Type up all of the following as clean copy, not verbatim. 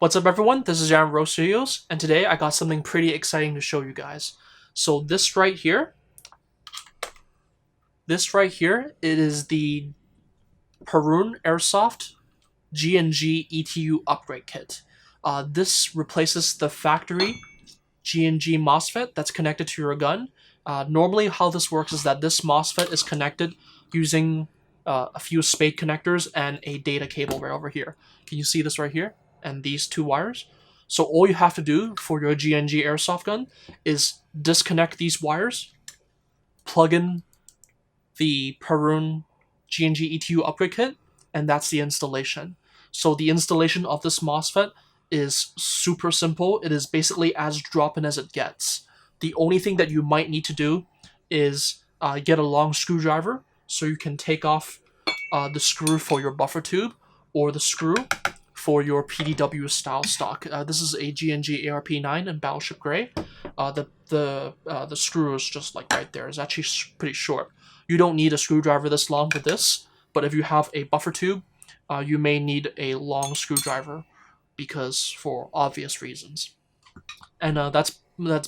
What's up everyone, this is Jan Rose Studios, and today I got something pretty exciting to show you guys. So this right here, it is the Perun Airsoft G&G ETU upgrade kit. This replaces the factory G&G Mosfet that's connected to your gun. Normally how this works is that this Mosfet is connected using a few spade connectors and a data cable right over here. Can you see this right here? And these two wires. So all you have to do for your G&G airsoft gun is disconnect these wires, plug in the Perun G&G ETU upgrade kit, and that's the installation. So the installation of this MOSFET is super simple. It is basically as drop-in as it gets. The only thing that you might need to do is get a long screwdriver so you can take off the screw for your buffer tube or the screw for your PDW style stock. This is a G&G ARP9 in Battleship Gray. The screw is just like right there. It's actually pretty short. You don't need a screwdriver this long for this, but if you have a buffer tube, you may need a long screwdriver because for obvious reasons. And that's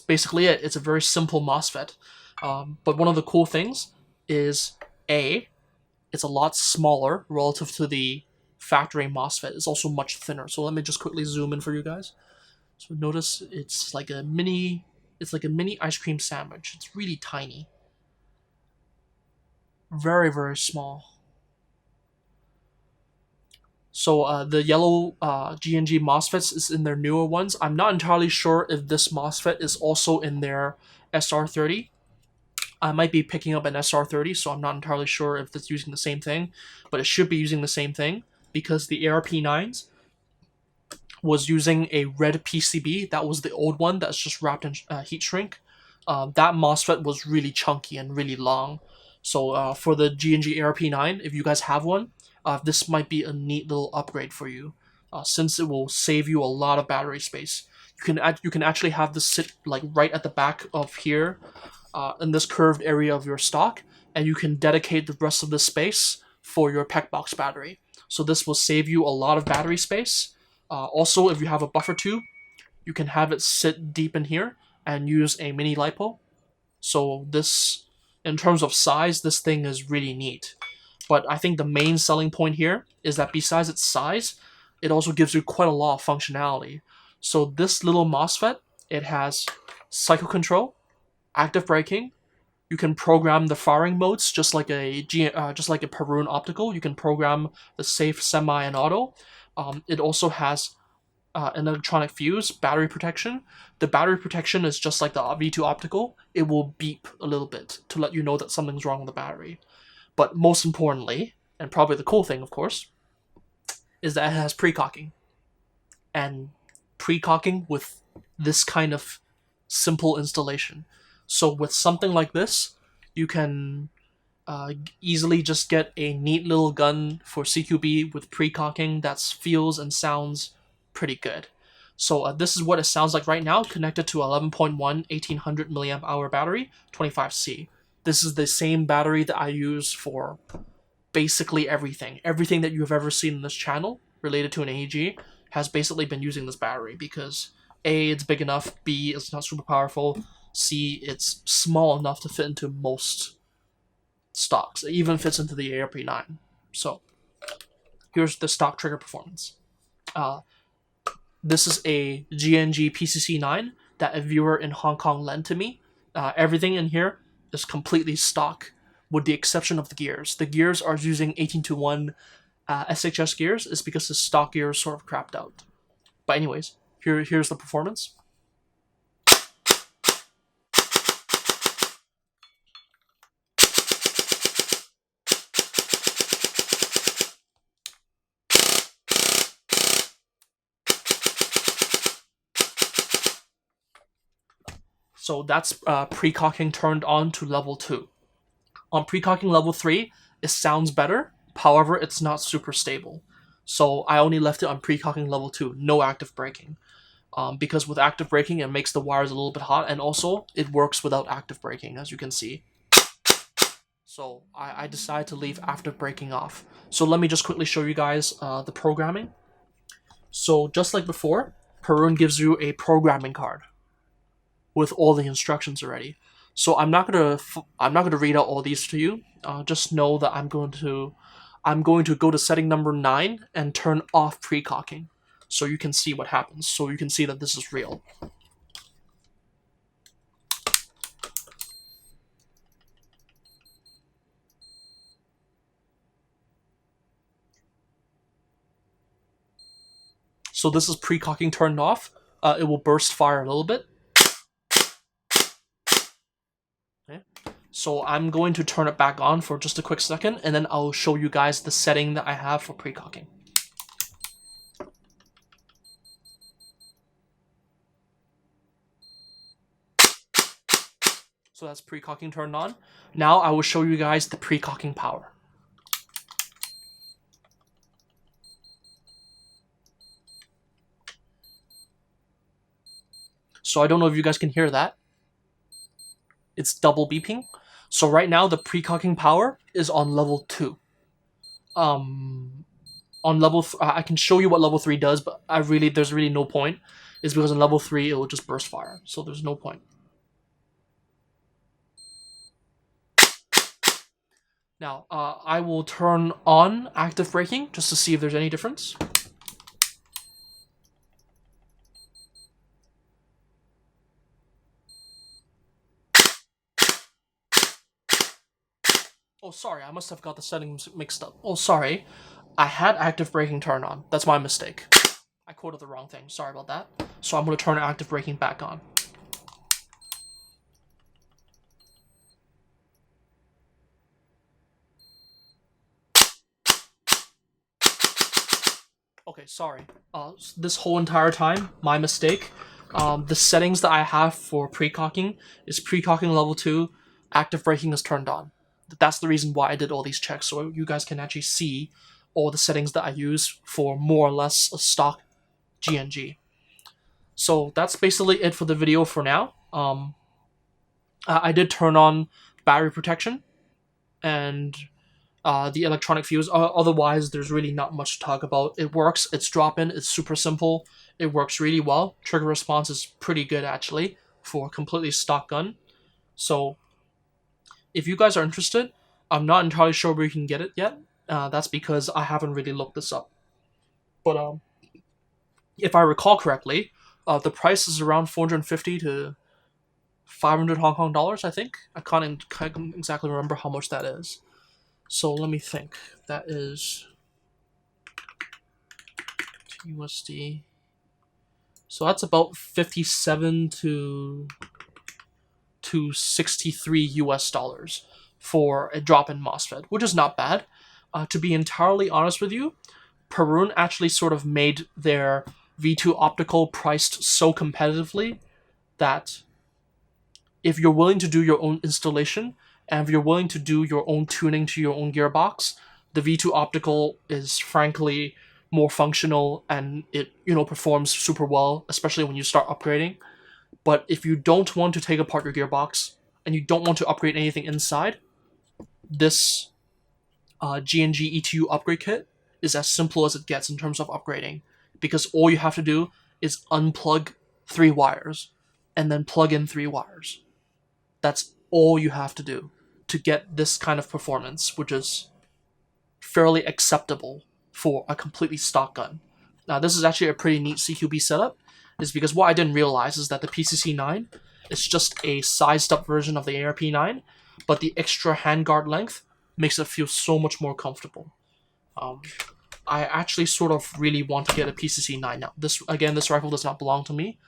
basically it. It's a very simple MOSFET. But one of the cool things is it's a lot smaller relative to the factory MOSFET. It's also much thinner. So let me just quickly zoom in for you guys. So notice it's like a mini ice cream sandwich. It's really tiny. Very, very small. So the yellow G&G MOSFETs is in their newer ones. I'm not entirely sure if this MOSFET is also in their SR30. I might be picking up an SR30, so I'm not entirely sure if it's using the same thing, but it should be using the same thing because the ARP9s was using a red PCB. That was the old one that's just wrapped in heat shrink. That MOSFET was really chunky and really long. So for the G&G ARP9, if you guys have one, this might be a neat little upgrade for you, since it will save you a lot of battery space. You can actually have this sit like right at the back of here, in this curved area of your stock, and you can dedicate the rest of the space for your PEC box battery. So this will save you a lot of battery space. Also, if you have a buffer tube, you can have it sit deep in here and use a mini LiPo. So this, in terms of size, this thing is really neat. But I think the main selling point here is that besides its size, it also gives you quite a lot of functionality. So this little MOSFET, it has cycle control, active braking. You can program the firing modes just like a Perun optical. You can program the safe, semi, and auto. It also has an electronic fuse, battery protection. The battery protection is just like the V2 optical. It will beep a little bit to let you know that something's wrong with the battery. But most importantly, and probably the cool thing, of course, is that it has precocking. And precocking with this kind of simple installation. So with something like this, you can easily just get a neat little gun for CQB with precocking that feels and sounds pretty good. So this is what it sounds like right now, connected to 11.1 1800 milliamp hour battery, 25C. This is the same battery that I use for basically everything. Everything that you've ever seen in this channel related to an AEG has basically been using this battery because A, it's big enough, B, it's not super powerful, C, it's small enough to fit into most stocks. It even fits into the ARP9. So here's the stock trigger performance. This is a G&G PCC9 that a viewer in Hong Kong lent to me. Everything in here is completely stock, with the exception of the gears. The gears are using 18:1 SHS gears. It's because the stock gear is sort of crapped out. But anyways, here's the performance. So that's precocking turned on to level 2. On precocking level 3, it sounds better, however, it's not super stable. So I only left it on precocking level 2, no active braking. Because with active braking, it makes the wires a little bit hot, and also, it works without active braking, as you can see. So I decided to leave active braking off. So let me just quickly show you guys the programming. So just like before, Perun gives you a programming card with all the instructions already. So I'm not gonna read out all these to you. Just know that I'm going to go to setting number 9 and turn off precocking, so you can see what happens. So you can see that this is real. So this is precocking turned off. It will burst fire a little bit. Okay. So I'm going to turn it back on for just a quick second, and then I'll show you guys the setting that I have for precocking. So that's precocking turned on. Now I will show you guys the precocking power. So I don't know if you guys can hear that. It's double beeping. So right now the precocking power is on level 2. On level I can show you what level 3 does, but there's really no point. Is because on level 3 it will just burst fire. So there's no point. Now, I will turn on active braking just to see if there's any difference. Oh, sorry, I must have got the settings mixed up. Oh, sorry. I had active braking turned on. That's my mistake. I quoted the wrong thing. Sorry about that. So I'm going to turn active braking back on. Okay, sorry. This whole entire time, my mistake. The settings that I have for precocking is precocking level 2, active braking is turned on. That's the reason why I did all these checks, so you guys can actually see all the settings that I use for more or less a stock G&G. So that's basically it for the video for now. I did turn on battery protection and the electronic fuse. Otherwise, there's really not much to talk about. It works. It's drop-in. It's super simple. It works really well. Trigger response is pretty good actually for a completely stock gun. So if you guys are interested, I'm not entirely sure where you can get it yet. That's because I haven't really looked this up. But if I recall correctly, the price is around 450 to 500 Hong Kong dollars, I think. I can't exactly remember how much that is. So let me think. That is USD. So that's about 57 to 63 US dollars for a drop-in Mosfet, which is not bad. To be entirely honest with you, Perun actually sort of made their V2 optical priced so competitively that if you're willing to do your own installation and if you're willing to do your own tuning to your own gearbox, the V2 optical is frankly more functional and it performs super well, especially when you start upgrading. But if you don't want to take apart your gearbox and you don't want to upgrade anything inside, this G&G ETU upgrade kit is as simple as it gets in terms of upgrading, because all you have to do is unplug 3 wires and then plug in 3 wires. That's all you have to do to get this kind of performance, which is fairly acceptable for a completely stock gun. Now, this is actually a pretty neat CQB setup, is because what I didn't realize is that the PCC9 is just a sized up version of the ARP9, but the extra handguard length makes it feel so much more comfortable. I actually sort of really want to get a PCC9 now. This rifle does not belong to me.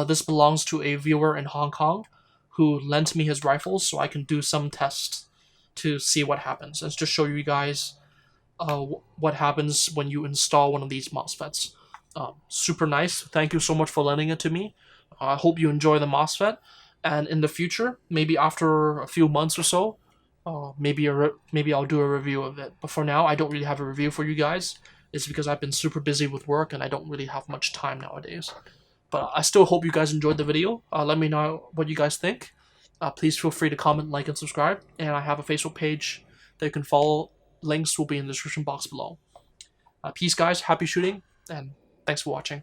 This belongs to a viewer in Hong Kong who lent me his rifles so I can do some tests to see what happens and to show you guys what happens when you install one of these MOSFETs. Super nice. Thank you so much for lending it to me. I hope you enjoy the MOSFET, and in the future, maybe after a few months or so, maybe I'll do a review of it. But for now, I don't really have a review for you guys. It's because I've been super busy with work and I don't really have much time nowadays. But I still hope you guys enjoyed the video. Let me know what you guys think. Please feel free to comment, like, and subscribe. And I have a Facebook page that you can follow. Links will be in the description box below. Peace, guys. Happy shooting, and Thanks for watching.